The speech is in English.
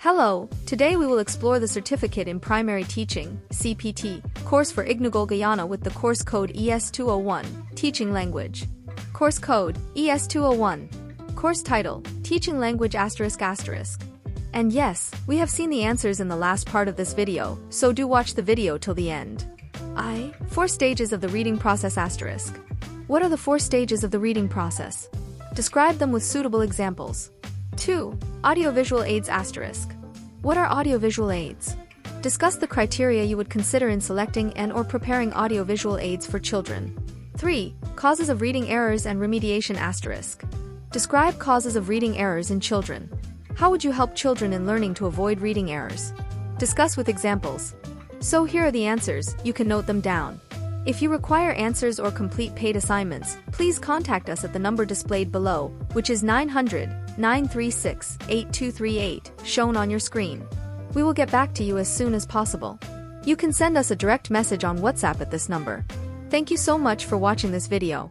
Hello, today we will explore the Certificate in Primary Teaching (CPT) course for IGNOU Guyana with the course code ES201, Teaching Language. Course code ES201. Course title, Teaching Language ***. And yes, we have seen the answers in the last part of this video, so do watch the video till the end. 4 stages of the reading process ***. What are the 4 stages of the reading process? Describe them with suitable examples. 2. Audiovisual aids ***. What are audiovisual aids? Discuss the criteria you would consider in selecting and/or preparing audiovisual aids for children. 3. Causes of reading errors and remediation ***. Describe causes of reading errors in children. How would you help children in learning to avoid reading errors? Discuss with examples. So here are the answers, you can note them down. If you require answers or complete paid assignments, please contact us at the number displayed below, which is 900-936-8238, shown on your screen. We will get back to you as soon as possible. You can send us a direct message on WhatsApp at this number. Thank you so much for watching this video.